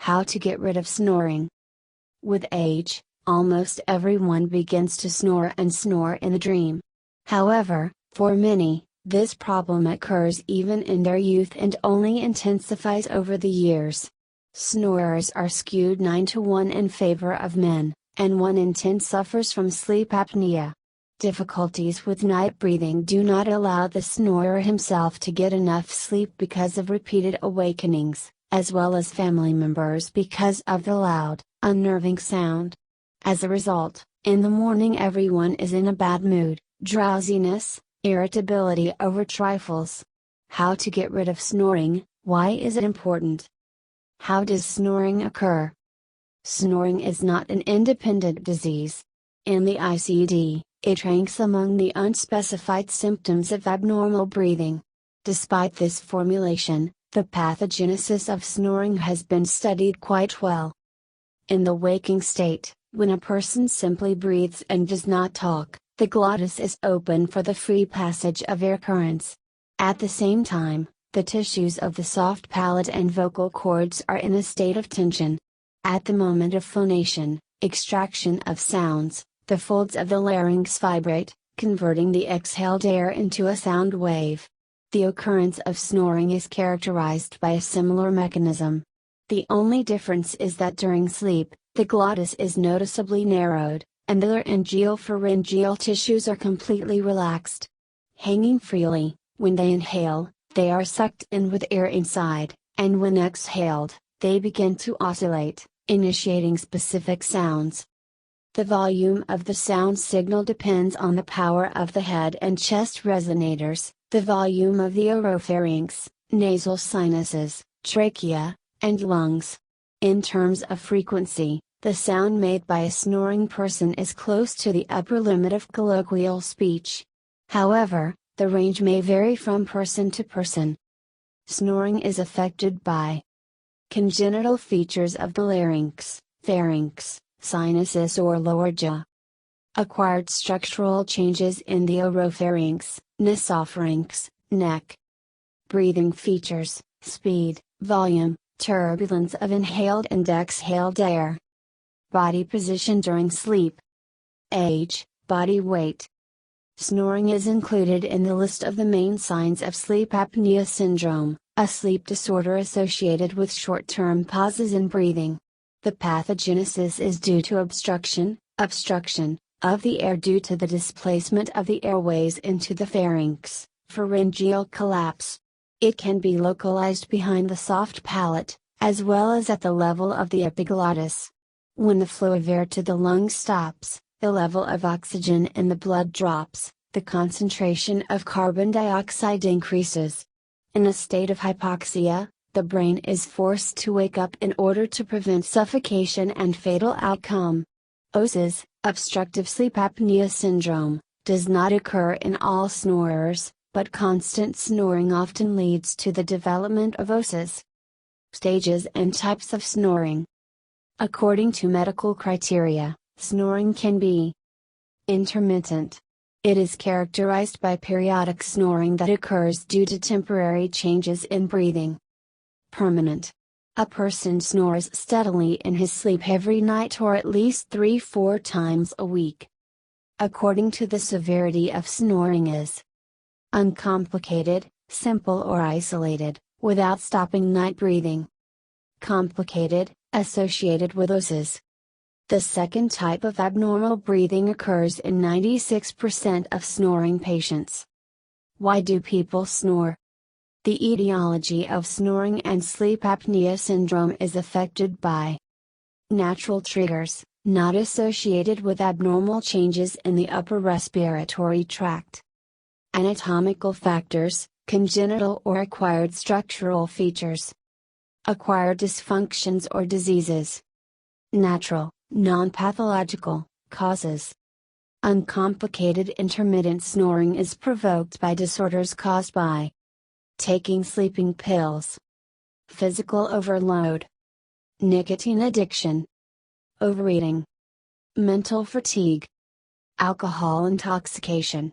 How to get rid of snoring. With age, almost everyone begins to snore and snore in the dream. However, for many, this problem occurs even in their youth and only intensifies over the years. Snorers are skewed 9-1 in favor of men, and 1 in 10 suffers from sleep apnea. Difficulties with night breathing do not allow the snorer himself to get enough sleep because of repeated awakenings, as well as family members because of the loud, unnerving sound. As a result, in the morning everyone is in a bad mood, drowsiness, irritability over trifles. How to get rid of snoring, why is it important? How does snoring occur? Snoring is not an independent disease. In the ICD, it ranks among the unspecified symptoms of abnormal breathing. Despite this formulation, the pathogenesis of snoring has been studied quite well. In the waking state, when a person simply breathes and does not talk, the glottis is open for the free passage of air currents. At the same time, the tissues of the soft palate and vocal cords are in a state of tension. At the moment of phonation, extraction of sounds, the folds of the larynx vibrate, converting the exhaled air into a sound wave. The occurrence of snoring is characterized by a similar mechanism. The only difference is that during sleep, the glottis is noticeably narrowed, and the laryngopharyngeal tissues are completely relaxed. Hanging freely, when they inhale, they are sucked in with air inside, and when exhaled, they begin to oscillate, initiating specific sounds. The volume of the sound signal depends on the power of the head and chest resonators, the volume of the oropharynx, nasal sinuses, trachea, and lungs. In terms of frequency, the sound made by a snoring person is close to the upper limit of colloquial speech. However, the range may vary from person to person. Snoring is affected by congenital features of the larynx, pharynx, sinuses or lower jaw. Acquired structural changes in the oropharynx, nasopharynx, neck. Breathing features, speed, volume, turbulence of inhaled and exhaled air. Body position during sleep. Age, body weight. Snoring is included in the list of the main signs of sleep apnea syndrome, a sleep disorder associated with short-term pauses in breathing. The pathogenesis is due to obstruction of the air due to the displacement of the airways into the pharynx, pharyngeal collapse. It can be localized behind the soft palate, as well as at the level of the epiglottis. When the flow of air to the lungs stops, the level of oxygen in the blood drops, the concentration of carbon dioxide increases. In a state of hypoxia, the brain is forced to wake up in order to prevent suffocation and fatal outcome. OSAS, obstructive sleep apnea syndrome, does not occur in all snorers, but constant snoring often leads to the development of OSAS. Stages and types of snoring. According to medical criteria, snoring can be intermittent. It is characterized by periodic snoring that occurs due to temporary changes in breathing. Permanent. A person snores steadily in his sleep every night or at least 3-4 times a week. According to the severity of snoring is uncomplicated, simple or isolated, without stopping night breathing. Complicated, associated with OSAS. The second type of abnormal breathing occurs in 96% of snoring patients. Why do people snore? The etiology of snoring and sleep apnea syndrome is affected by natural triggers, not associated with abnormal changes in the upper respiratory tract. Anatomical factors, congenital or acquired structural features. Acquired dysfunctions or diseases. Natural, non-pathological, causes. Uncomplicated intermittent snoring is provoked by disorders caused by taking sleeping pills, physical overload, nicotine addiction, overeating, mental fatigue, alcohol intoxication,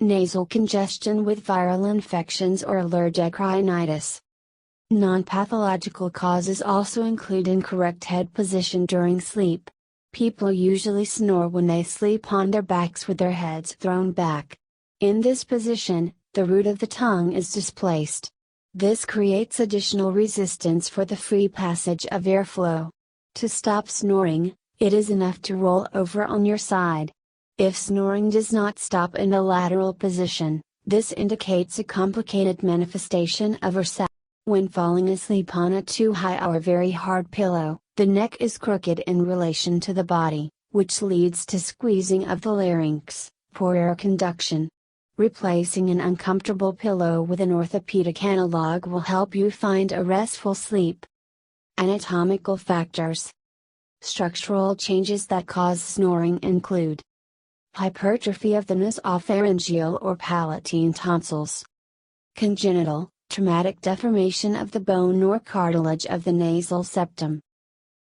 nasal congestion with viral infections or allergic rhinitis. Non-pathological causes also include incorrect head position during sleep. People usually snore when they sleep on their backs with their heads thrown back. In this position, the root of the tongue is displaced. This creates additional resistance for the free passage of airflow. To stop snoring, it is enough to roll over on your side. If snoring does not stop in the lateral position, this indicates a complicated manifestation of ORSA. When falling asleep on a too high or very hard pillow, the neck is crooked in relation to the body, which leads to squeezing of the larynx, poor air conduction. Replacing an uncomfortable pillow with an orthopedic analog will help you find a restful sleep. Anatomical factors. Structural changes that cause snoring include hypertrophy of the nasopharyngeal or palatine tonsils, congenital, traumatic deformation of the bone or cartilage of the nasal septum,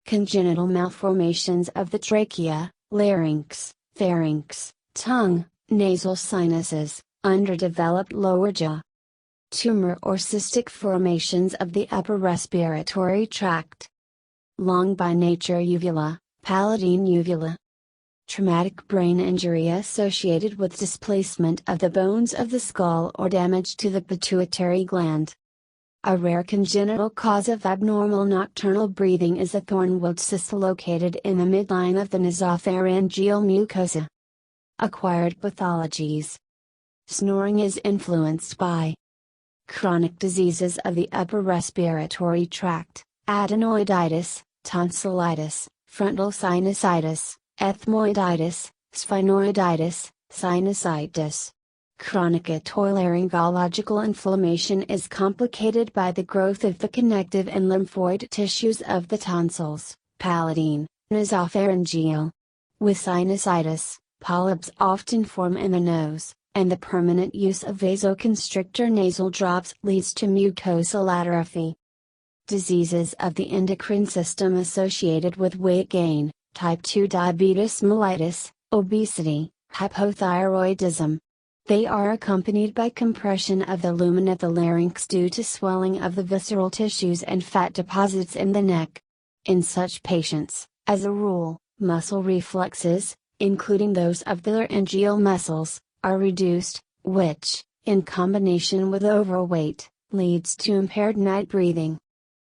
congenital malformations of the trachea, larynx, pharynx, tongue, nasal sinuses, underdeveloped lower jaw, tumor or cystic formations of the upper respiratory tract, long by nature uvula, palatine uvula, traumatic brain injury associated with displacement of the bones of the skull or damage to the pituitary gland. A rare congenital cause of abnormal nocturnal breathing is a thorn-willed cyst located in the midline of the nasopharyngeal mucosa. Acquired pathologies. Snoring is influenced by chronic diseases of the upper respiratory tract, adenoiditis, tonsillitis, frontal sinusitis, ethmoiditis, sphenoiditis, sinusitis. Chronic otolaryngological inflammation is complicated by the growth of the connective and lymphoid tissues of the tonsils, palatine, nasopharyngeal. With sinusitis, polyps often form in the nose, and the permanent use of vasoconstrictor nasal drops leads to mucosal atrophy. Diseases of the endocrine system associated with weight gain, type 2 diabetes mellitus, obesity, hypothyroidism. They are accompanied by compression of the lumen of the larynx due to swelling of the visceral tissues and fat deposits in the neck. In such patients, as a rule, muscle reflexes, including those of the laryngeal muscles, are reduced, which, in combination with overweight, leads to impaired night breathing.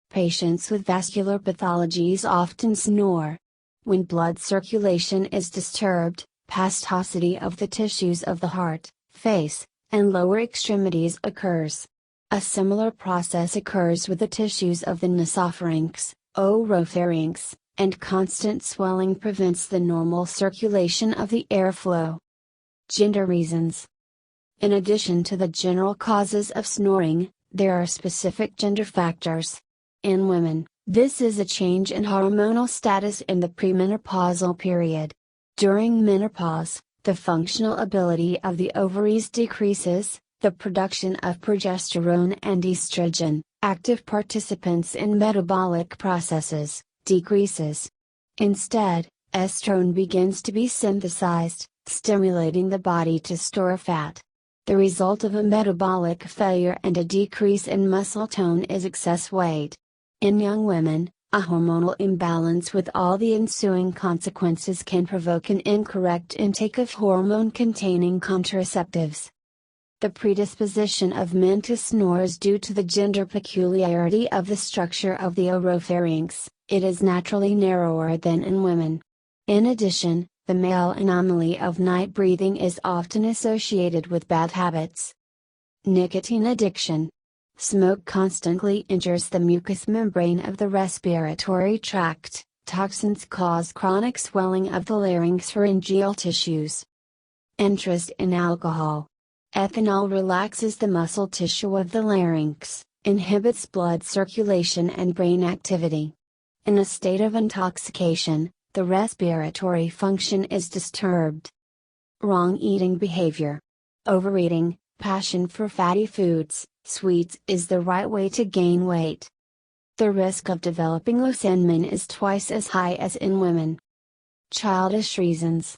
Patients with vascular pathologies often snore. When blood circulation is disturbed, spasticity of the tissues of the heart, face, and lower extremities occurs. A similar process occurs with the tissues of the nasopharynx, oropharynx, and constant swelling prevents the normal circulation of the airflow. Gender reasons. In addition to the general causes of snoring, there are specific gender factors. In women, this is a change in hormonal status in the premenopausal period. During menopause, the functional ability of the ovaries decreases, the production of progesterone and estrogen, active participants in metabolic processes, decreases. Instead, estrone begins to be synthesized, stimulating the body to store fat. The result of a metabolic failure and a decrease in muscle tone is excess weight. In young women, a hormonal imbalance with all the ensuing consequences can provoke an incorrect intake of hormone-containing contraceptives. The predisposition of men to snore is due to the gender peculiarity of the structure of the oropharynx. It is naturally narrower than in women. In addition, the male anomaly of night breathing is often associated with bad habits. Nicotine addiction. Smoke constantly injures the mucous membrane of the respiratory tract. Toxins cause chronic swelling of the larynx-pharyngeal tissues. Interest in alcohol. Ethanol relaxes the muscle tissue of the larynx, inhibits blood circulation and brain activity. In a state of intoxication, the respiratory function is disturbed. Wrong eating behavior. Overeating, passion for fatty foods, sweets is the right way to gain weight. The risk of developing loss in men is twice as high as in women. Childish reasons.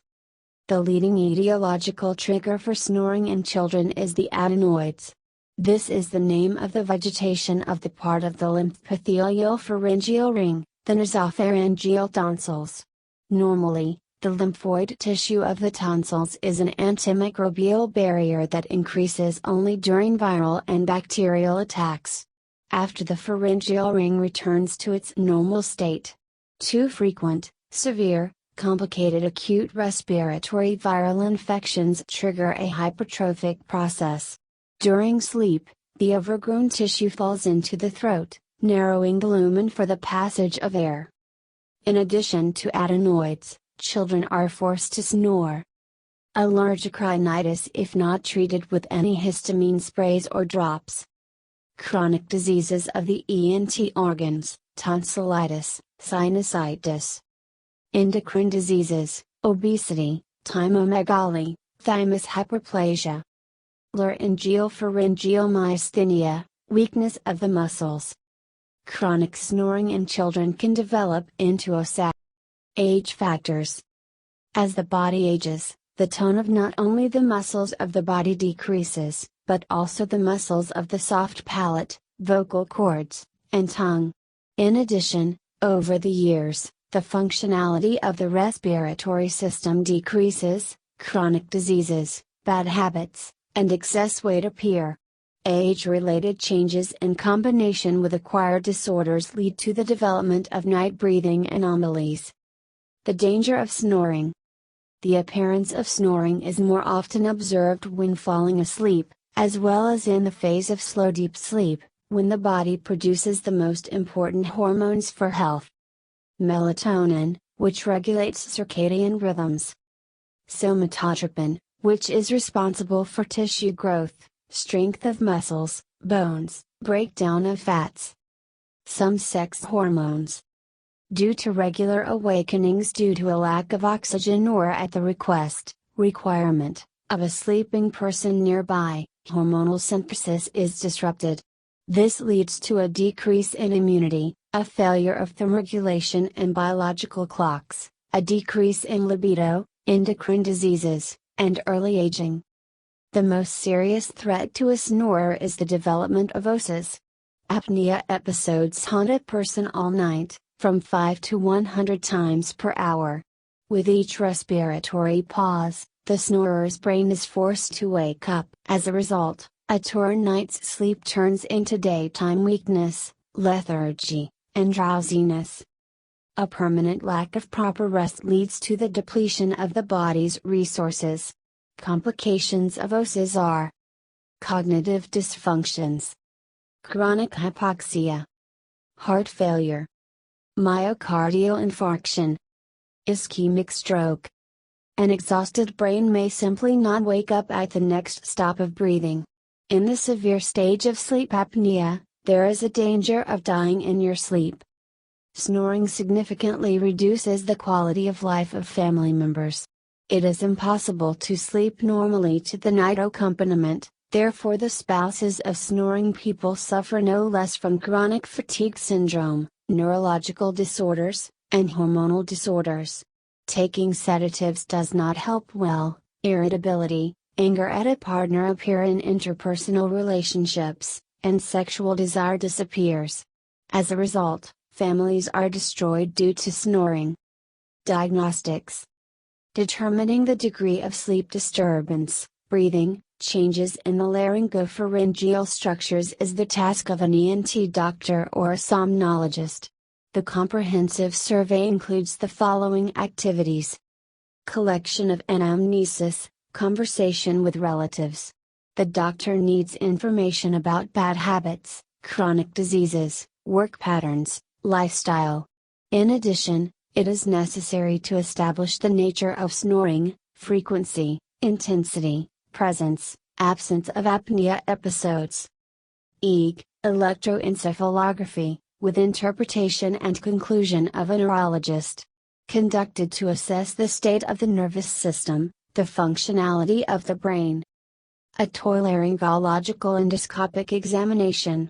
The leading etiological trigger for snoring in children is the adenoids. This is the name of the vegetation of the part of the lymphophyseal pharyngeal ring, the nasopharyngeal tonsils. Normally, the lymphoid tissue of the tonsils is an antimicrobial barrier that increases only during viral and bacterial attacks. After the pharyngeal ring returns to its normal state, too frequent, severe, complicated acute respiratory viral infections trigger a hypertrophic process. During sleep, the overgrown tissue falls into the throat, narrowing the lumen for the passage of air. In addition to adenoids, children are forced to snore. Allergic rhinitis if not treated with antihistamine sprays or drops. Chronic diseases of the ENT organs, tonsillitis, sinusitis. Endocrine diseases, obesity, thymomegaly, thymus hyperplasia. Laryngeal pharyngeal myasthenia, weakness of the muscles. Chronic snoring in children can develop into OSA. Age factors. As the body ages, the tone of not only the muscles of the body decreases, but also the muscles of the soft palate, vocal cords, and tongue. In addition, over the years, the functionality of the respiratory system decreases, chronic diseases, bad habits, and excess weight appear. Age-related changes in combination with acquired disorders lead to the development of night breathing anomalies. The danger of snoring. The appearance of snoring is more often observed when falling asleep, as well as in the phase of slow deep sleep, when the body produces the most important hormones for health. Melatonin, which regulates circadian rhythms. Somatotropin, which is responsible for tissue growth, strength of muscles, bones, breakdown of fats. Some sex hormones. Due to regular awakenings due to a lack of oxygen or at the requirement, of a sleeping person nearby, hormonal synthesis is disrupted. This leads to a decrease in immunity, a failure of thermoregulation and biological clocks, a decrease in libido, endocrine diseases, and early aging. The most serious threat to a snorer is the development of OSAs. Apnea episodes haunt a person all night, from 5 to 100 times per hour. With each respiratory pause, the snorer's brain is forced to wake up. As a result, a torn night's sleep turns into daytime weakness, lethargy, and drowsiness. A permanent lack of proper rest leads to the depletion of the body's resources. Complications of OSAs are cognitive dysfunctions, chronic hypoxia, heart failure, myocardial infarction, ischemic stroke. An exhausted brain may simply not wake up at the next stop of breathing. In the severe stage of sleep apnea, there is a danger of dying in your sleep. Snoring significantly reduces the quality of life of family members. It is impossible to sleep normally to the night accompaniment, therefore the spouses of snoring people suffer no less from chronic fatigue syndrome, neurological disorders, and hormonal disorders. Taking sedatives does not help well. Irritability, anger at a partner appear in interpersonal relationships, and sexual desire disappears. As a result, families are destroyed due to snoring. Diagnostics. Determining the degree of sleep disturbance, breathing, changes in the laryngopharyngeal structures is the task of an ENT doctor or a somnologist. The comprehensive survey includes the following activities: collection of anamnesis, conversation with relatives. The doctor needs information about bad habits, chronic diseases, work patterns, lifestyle. In addition, it is necessary to establish the nature of snoring, frequency, intensity, presence, absence of apnea episodes. EEG, electroencephalography, with interpretation and conclusion of a neurologist. Conducted to assess the state of the nervous system, the functionality of the brain. A otolaryngological endoscopic examination.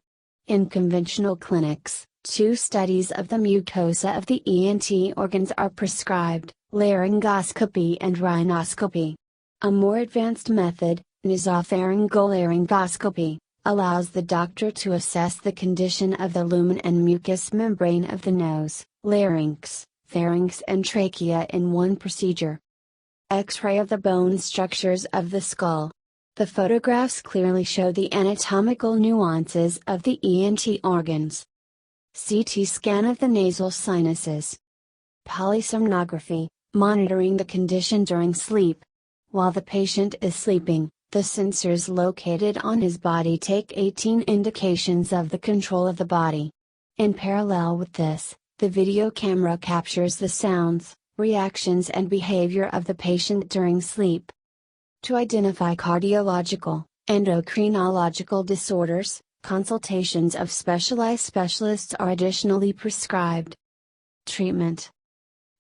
In conventional clinics, 2 studies of the mucosa of the ENT organs are prescribed, laryngoscopy and rhinoscopy. A more advanced method, nasophryngolaryngoscopy, allows the doctor to assess the condition of the lumen and mucous membrane of the nose, larynx, pharynx and trachea in one procedure. X-ray of the bone structures of the skull. The photographs clearly show the anatomical nuances of the ENT organs. CT scan of the nasal sinuses. Polysomnography, monitoring the condition during sleep. While the patient is sleeping, the sensors located on his body take 18 indications of the control of the body. In parallel with this, the video camera captures the sounds, reactions and behavior of the patient during sleep. To identify cardiological, endocrinological disorders, consultations of specialized specialists are additionally prescribed. Treatment.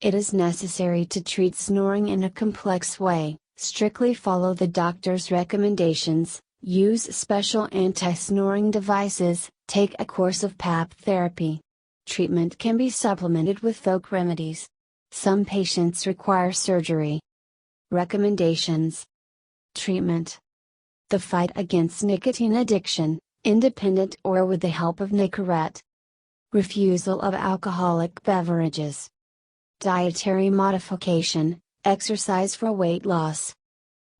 It is necessary to treat snoring in a complex way. Strictly follow the doctor's recommendations, use special anti-snoring devices, take a course of PAP therapy. Treatment can be supplemented with folk remedies. Some patients require surgery. Recommendations. Treatment. The fight against nicotine addiction, independent or with the help of Nicorette. Refusal of alcoholic beverages. Dietary modification, exercise for weight loss.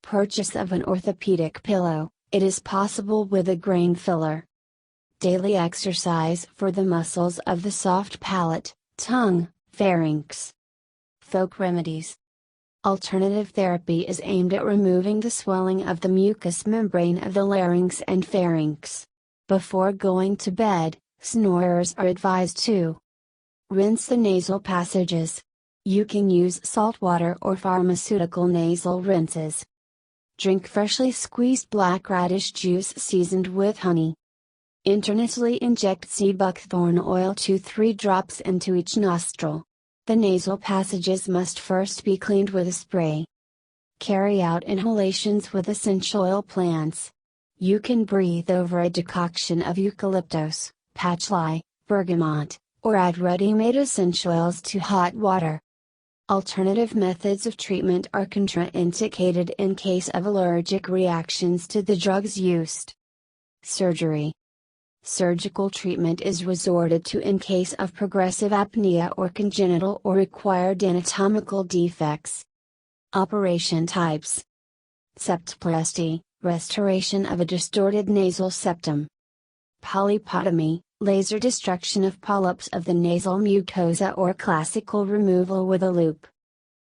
Purchase of an orthopedic pillow, it is possible with a grain filler. Daily exercise for the muscles of the soft palate, tongue, pharynx. Folk remedies. Alternative therapy is aimed at removing the swelling of the mucous membrane of the larynx and pharynx. Before going to bed, snorers are advised to rinse the nasal passages. You can use salt water or pharmaceutical nasal rinses. Drink freshly squeezed black radish juice seasoned with honey. Internally inject sea buckthorn oil 2-3 drops into each nostril. The nasal passages must first be cleaned with a spray. Carry out inhalations with essential oil plants. You can breathe over a decoction of eucalyptus, patchouli, bergamot, or add ready-made essential oils to hot water. Alternative methods of treatment are contraindicated in case of allergic reactions to the drugs used. Surgery. Surgical treatment is resorted to in case of progressive apnea or congenital or acquired anatomical defects. Operation types. Septoplasty, restoration of a distorted nasal septum. Polypotomy, laser destruction of polyps of the nasal mucosa or classical removal with a loop.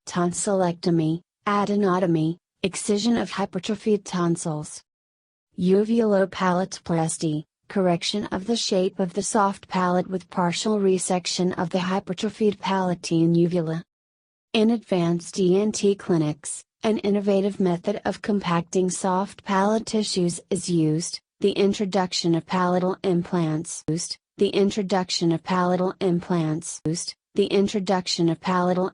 Tonsillectomy, adenotomy, excision of hypertrophied tonsils. Uvulopalatoplasty, correction of the shape of the soft palate with partial resection of the hypertrophied palatine uvula. In advanced ENT clinics, an innovative method of compacting soft palate tissues is used. The introduction of palatal implants. The introduction of palatal implants. The introduction of palatal